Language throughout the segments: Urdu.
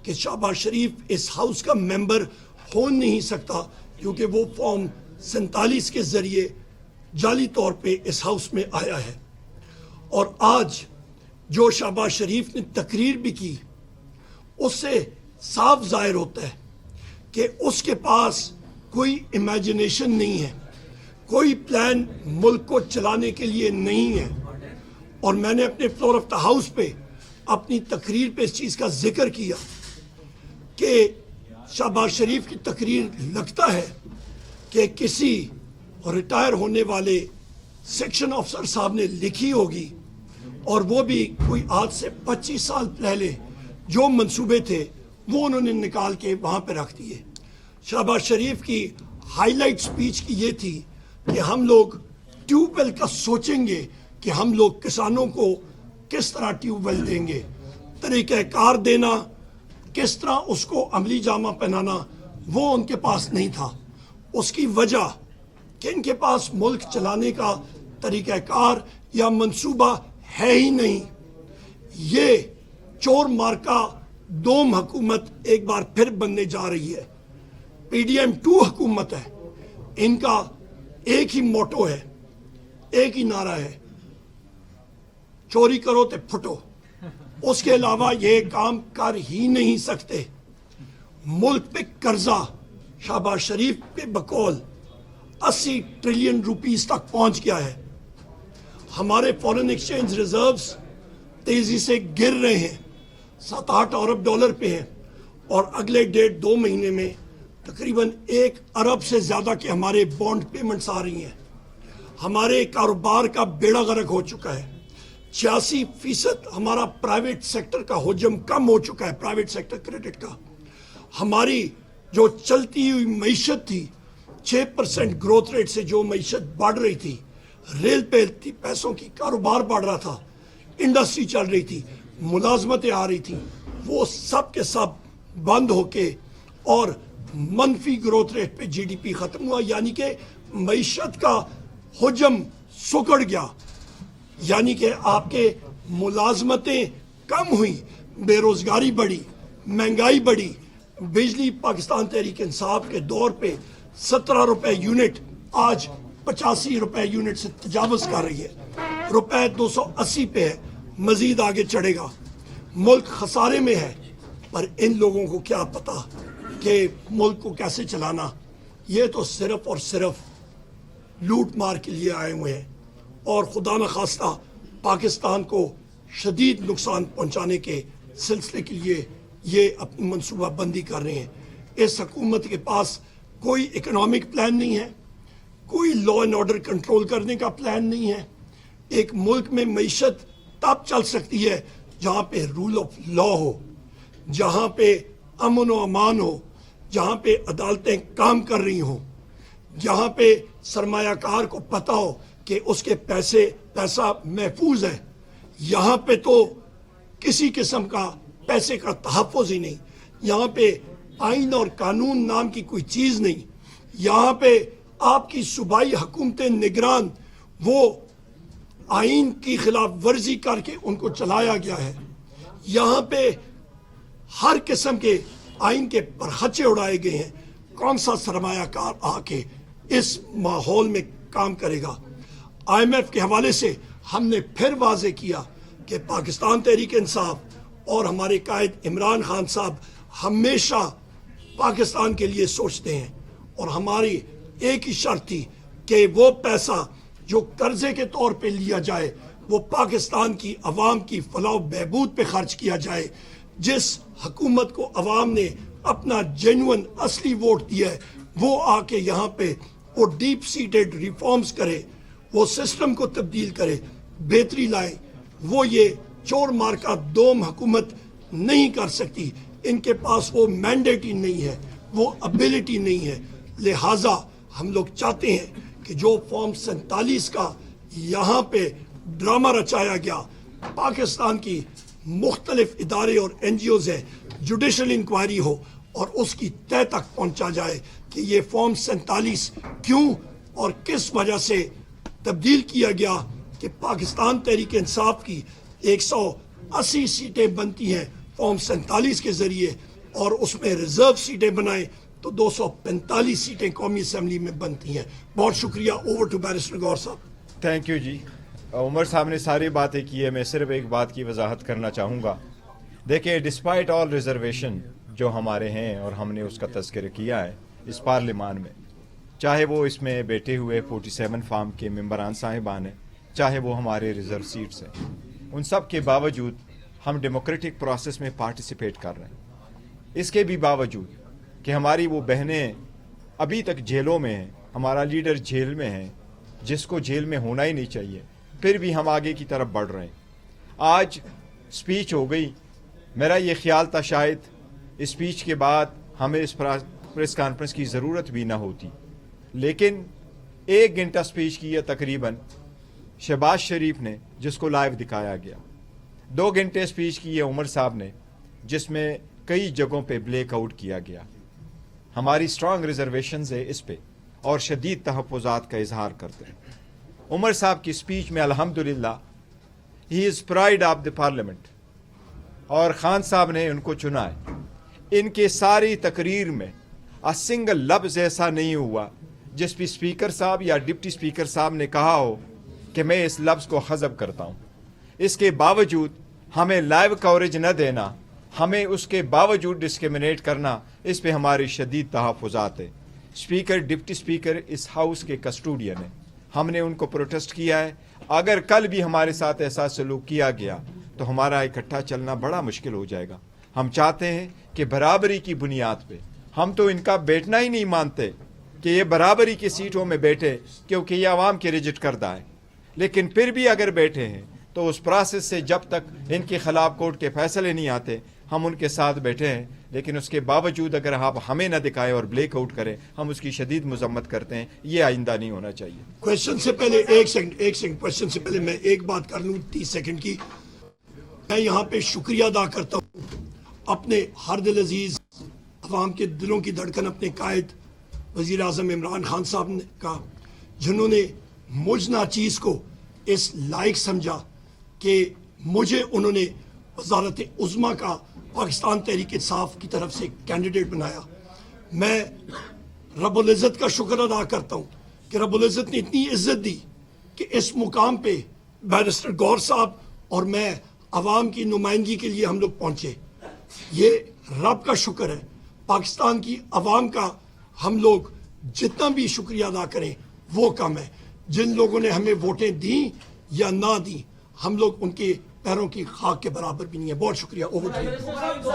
کہ شہباز شریف اس ہاؤس کا ممبر ہو نہیں سکتا کیونکہ وہ فارم 47 کے ذریعے جعلی طور پہ اس ہاؤس میں آیا ہے. اور آج جو شہباز شریف نے تقریر بھی کی اس سے صاف ظاہر ہوتا ہے کہ اس کے پاس کوئی امیجنیشن نہیں ہے, کوئی پلان ملک کو چلانے کے لیے نہیں ہے. اور میں نے اپنے فلور آف دا ہاؤس پہ اپنی تقریر پہ اس چیز کا ذکر کیا کہ شہباز شریف کی تقریر لگتا ہے کہ کسی ریٹائر ہونے والے سیکشن آفیسر صاحب نے لکھی ہوگی, اور وہ بھی کوئی آج سے 25 سال پہلے جو منصوبے تھے وہ انہوں نے نکال کے وہاں پہ رکھ دیے. شہباز شریف کی ہائی لائٹ سپیچ کی یہ تھی کہ ہم لوگ ٹیوب ویل کا سوچیں گے کہ ہم لوگ کسانوں کو کس طرح ٹیوب ویل دیں گے, طریقہ کار دینا, کس طرح اس کو عملی جامہ پہنانا, وہ ان کے پاس نہیں تھا. اس کی وجہ کہ ان کے پاس ملک چلانے کا طریقہ کار یا منصوبہ ہے ہی نہیں. یہ چور مارکا دوم حکومت ایک بار پھر بننے جا رہی ہے. پی ڈی ایم 2 حکومت ہے, ان کا ایک ہی موٹو ہے, ایک ہی نعرہ ہے, چوری کرو تے پھٹو. اس کے علاوہ یہ کام کر ہی نہیں سکتے. ملک پہ قرضہ شہباز شریف پہ بقول 80 ٹریلین روپیز تک پہنچ گیا ہے. ہمارے فورن ایکسچینج ریزروز تیزی سے گر رہے ہیں, 7-8 ارب ڈالر پہ ہیں, اور اگلے 1.5-2 مہینے میں تقریباً 1 ارب سے زیادہ کے ہمارے بانڈ پیمنٹس آ رہی ہیں. ہمارے کاروبار کا بیڑا غرق ہو چکا ہے. 86% ہمارا پرائیویٹ سیکٹر کا حجم کم ہو چکا ہے, پرائیویٹ سیکٹر کریڈٹ کا. ہماری جو چلتی ہوئی معیشت تھی 6% گروتھ ریٹ سے جو معیشت بڑھ رہی تھی, ریل پہ پیسوں کی کاروبار بڑھ رہا تھا, انڈسٹری چل رہی تھی, ملازمتیں آ رہی تھیں, وہ سب کے سب بند ہو کے اور منفی گروتھ ریٹ پہ جی ڈی پی ختم ہوا. یعنی کہ معیشت کا حجم سکڑ گیا, یعنی کہ آپ کے ملازمتیں کم ہوئیں, بے روزگاری بڑھی, مہنگائی بڑھی. بجلی پاکستان تحریک انصاف کے دور پہ 17 روپے یونٹ آج 85 روپے یونٹ سے تجاوز کر رہی ہے, روپے 280 پہ ہے, مزید آگے چڑھے گا. ملک خسارے میں ہے, پر ان لوگوں کو کیا پتا کہ ملک کو کیسے چلانا. یہ تو صرف اور صرف لوٹ مار کے لیے آئے ہوئے ہیں, اور خدا نخواستہ پاکستان کو شدید نقصان پہنچانے کے سلسلے کے لیے یہ اپنی منصوبہ بندی کر رہے ہیں. اس حکومت کے پاس کوئی اکنامک پلان نہیں ہے, کوئی لا اینڈ آرڈر کنٹرول کرنے کا پلان نہیں ہے. ایک ملک میں معیشت تب چل سکتی ہے جہاں پہ رول آف لا ہو, جہاں پہ امن و امان ہو, جہاں پہ عدالتیں کام کر رہی ہوں, جہاں پہ سرمایہ کار کو پتہ ہو کہ اس کے پیسہ محفوظ ہے. یہاں پہ تو کسی قسم کا پیسے کا تحفظ ہی نہیں. یہاں پہ آئین اور قانون نام کی کوئی چیز نہیں. یہاں پہ آپ کی صوبائی حکومتیں نگران, وہ آئین کی خلاف ورزی کر کے ان کو چلایا گیا ہے. یہاں پہ ہر قسم کے آئین کے پرخچے اڑائے گئے ہیں. کون سا سرمایہ کار آ کے اس ماحول میں کام کرے گا؟ آئی ایم ایف کے حوالے سے ہم نے پھر واضح کیا کہ پاکستان تحریک انصاف اور ہمارے قائد عمران خان صاحب ہمیشہ پاکستان کے لیے سوچتے ہیں, اور ہماری ایک ہی شرط تھی کہ وہ پیسہ جو قرضے کے طور پہ لیا جائے وہ پاکستان کی عوام کی فلاح و بہبود پہ خرچ کیا جائے. جس حکومت کو عوام نے اپنا جینوئن اصلی ووٹ دیا ہے وہ آ کے یہاں پہ وہ ڈیپ سیٹڈ ریفارمز کرے, وہ سسٹم کو تبدیل کرے, بہتری لائے. وہ یہ چور مارکا دوم حکومت نہیں کر سکتی. ان کے پاس وہ مینڈیٹ ہی نہیں ہے, وہ ابیلٹی نہیں ہے. لہٰذا ہم لوگ چاہتے ہیں کہ جو فارم 47 کا یہاں پہ ڈرامہ رچایا گیا, پاکستان کی مختلف ادارے اور این جی اوز ہیں, جوڈیشل انکوائری ہو اور اس کی تہہ تک پہنچا جائے کہ یہ فارم 47 کیوں اور کس وجہ سے تبدیل کیا گیا کہ پاکستان تحریک انصاف کی 180 سیٹیں بنتی ہیں فارم 47 کے ذریعے, اور اس میں ریزرو سیٹیں بنائیں تو 245 سیٹیں قومی اسمبلی میں بنتی ہیں. بہت شکریہ. اوور ٹو بیرسٹر غور صاحب. تھینک یو جی. عمر صاحب نے ساری باتیں کی ہے, میں صرف ایک بات کی وضاحت کرنا چاہوں گا. دیکھیں, ڈسپائٹ آل ریزرویشن جو ہمارے ہیں اور ہم نے اس کا تذکرہ کیا ہے اس پارلیمان میں, چاہے وہ اس میں بیٹھے ہوئے 47 فارم کے ممبران صاحبان ہیں, چاہے وہ ہمارے ریزرو سیٹس ہیں, ان سب کے باوجود ہم ڈیموکریٹک پروسیس میں پارٹیسپیٹ کر رہے ہیں. اس کے بھی باوجود کہ ہماری وہ بہنیں ابھی تک جیلوں میں ہیں, ہمارا لیڈر جیل میں ہے جس کو جیل میں ہونا ہی نہیں چاہیے, پھر بھی ہم آگے کی طرف بڑھ رہے ہیں. آج سپیچ ہو گئی, میرا یہ خیال تھا شاید اسپیچ کے بعد ہمیں اس پریس کانفرنس کی ضرورت بھی نہ ہوتی, لیکن 1 گھنٹہ سپیچ کی ہے تقریباً شہباز شریف نے جس کو لائیو دکھایا گیا. 2 گھنٹے سپیچ کی ہے عمر صاحب نے جس میں کئی جگہوں پہ بلیک آؤٹ کیا گیا. ہماری اسٹرانگ ریزرویشنز ہے اس پہ اور شدید تحفظات کا اظہار کرتے ہیں. عمر صاحب کی سپیچ میں الحمدللہ ہی از پرائڈ آف دی پارلیمنٹ, اور خان صاحب نے ان کو چنا ہے. ان کے ساری تقریر میں سنگل لفظ ایسا نہیں ہوا جس پہ اسپیکر صاحب یا ڈپٹی اسپیکر صاحب نے کہا ہو کہ میں اس لفظ کو حذف کرتا ہوں. اس کے باوجود ہمیں لائیو کوریج نہ دینا, ہمیں اس کے باوجود ڈسکریمنیٹ کرنا, اس پہ ہماری شدید تحفظات ہے. اسپیکر ڈپٹی اسپیکر اس ہاؤس کے کسٹوڈین ہیں, ہم نے ان کو پروٹیسٹ کیا ہے. اگر کل بھی ہمارے ساتھ ایسا سلوک کیا گیا تو ہمارا اکٹھا چلنا بڑا مشکل ہو جائے گا. ہم چاہتے ہیں کہ برابری کی بنیاد پہ, ہم تو ان کا بیٹھنا ہی نہیں مانتے کہ یہ برابری کی سیٹوں میں بیٹھے کیونکہ یہ عوام کے ریجیکٹ کردہ ہے, لیکن پھر بھی اگر بیٹھے ہیں تو اس پروسیس سے جب تک ان کے خلاف کورٹ کے فیصلے نہیں آتے ہم ان کے ساتھ بیٹھے ہیں. لیکن اس کے باوجود اگر آپ ہمیں نہ دکھائیں اور بلیک آؤٹ کریں, ہم اس کی شدید مذمت کرتے ہیں. یہ آئندہ نہیں ہونا چاہیے. کوشچن سے پہلے ایک سیکنڈ کوشچن سے پہلے میں ایک بات کر لوں 30 سیکنڈ کی. میں یہاں پہ شکریہ ادا کرتا ہوں اپنے ہر دل عزیز عوام کے دلوں کی دھڑکن اپنے قائد وزیر اعظم عمران خان صاحب نے کا, جنہوں نے مجھ ناچیز کو اس لائق سمجھا کہ مجھے انہوں نے وزارت عظمیٰ کا پاکستان تحریک انصاف کی طرف سے کینڈیڈیٹ بنایا. میں رب العزت کا شکر ادا کرتا ہوں کہ رب العزت نے اتنی عزت دی کہ اس مقام پہ بیرسٹر غور صاحب اور میں عوام کی نمائندگی کے لیے ہم لوگ پہنچے. یہ رب کا شکر ہے. پاکستان کی عوام کا ہم لوگ جتنا بھی شکریہ ادا کریں وہ کم ہے. جن لوگوں نے ہمیں ووٹیں دیں یا نہ دیں, ہم لوگ ان کے پیروں کی خاک کے برابر بھی نہیں ہے. بہت شکریہ. اوور ٹو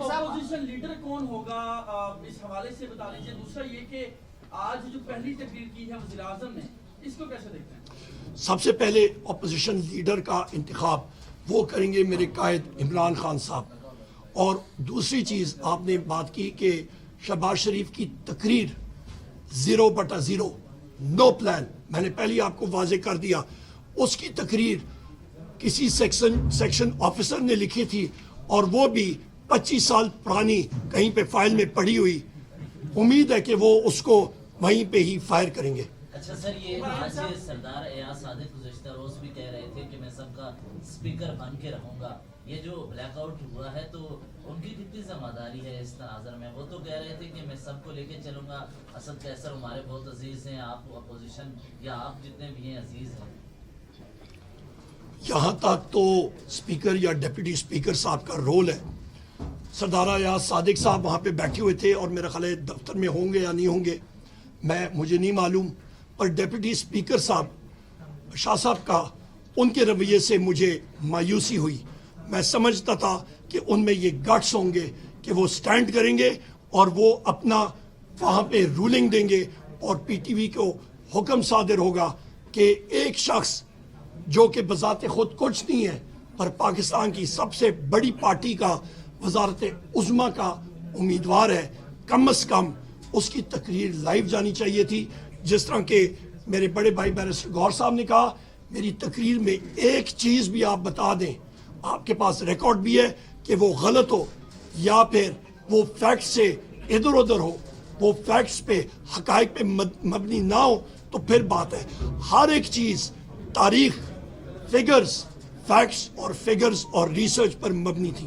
اپوزیشن لیڈر کون ہوگا اس حوالے سے بتا دیجیے. دوسرا یہ کہ آج جو پہلی تقریر کی ہے وزیر اعظم نے, اس کو کیسے دیکھتے ہیں؟ سب سے پہلے اپوزیشن لیڈر کا انتخاب وہ کریں گے میرے قائد عمران خان صاحب. اور دوسری چیز آپ نے بات کی کہ شہباز شریف کی تقریر 0/0 نو پلان, میں نے پہلے آپ کو واضح کر دیا. اس کی تقریر کسی سیکشن آفیسر نے لکھی تھی اور وہ بھی 25 سال پرانی کہیں پہ فائل میں پڑی ہوئی. امید ہے کہ وہ اس کو وہیں پہ ہی فائر کریں گے. اچھا سر, یہ آج سردار ایاز صادق گزشتہ روز بھی کہہ رہے تھے کہ میں سب کا اسپیکر بن کے رہوں گا. یہ جو بلیک آؤٹ ہوا ہے تو ان کی کتنی ذمہ داری ہے اس تناظر میں؟ وہ تو کہہ رہے تھے کہ میں سب کو لے کے چلوں گا. اسد قیصر ہمارے بہت عزیز ہیں, آپ اپوزیشن یا آپ جتنے بھی ہیں عزیز ہیں. یہاں تک تو اسپیکر یا ڈپٹی اسپیکر صاحب کا رول ہے. سردار ایاز صادق صاحب وہاں پہ بیٹھے ہوئے تھے اور میرا خیال ہے دفتر میں ہوں گے یا نہیں ہوں گے, مجھے نہیں معلوم. پر ڈپٹی اسپیکر صاحب شاہ صاحب کا ان کے رویے سے مجھے مایوسی ہوئی. میں سمجھتا تھا کہ ان میں یہ گٹس ہوں گے کہ وہ سٹینڈ کریں گے اور وہ اپنا وہاں پہ رولنگ دیں گے اور پی ٹی وی کو حکم صادر ہوگا کہ ایک شخص جو کہ بذات خود کچھ نہیں ہے پر پاکستان کی سب سے بڑی پارٹی کا وزارت عظمیٰ کا امیدوار ہے, کم از کم اس کی تقریر لائیو جانی چاہیے تھی. جس طرح کہ میرے بڑے بھائی بیرسٹر غور صاحب نے کہا, میری تقریر میں ایک چیز بھی آپ بتا دیں, آپ کے پاس ریکارڈ بھی ہے کہ وہ غلط ہو یا پھر وہ فیکٹس سے ادھر ادھر ہو, وہ فیکٹس پہ حقائق پہ مبنی نہ ہو, تو پھر بات ہے. ہر ایک چیز تاریخ, فگرز, فیکٹس اور فگرز اور ریسرچ پر مبنی تھی.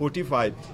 45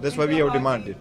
That's why we have demanded.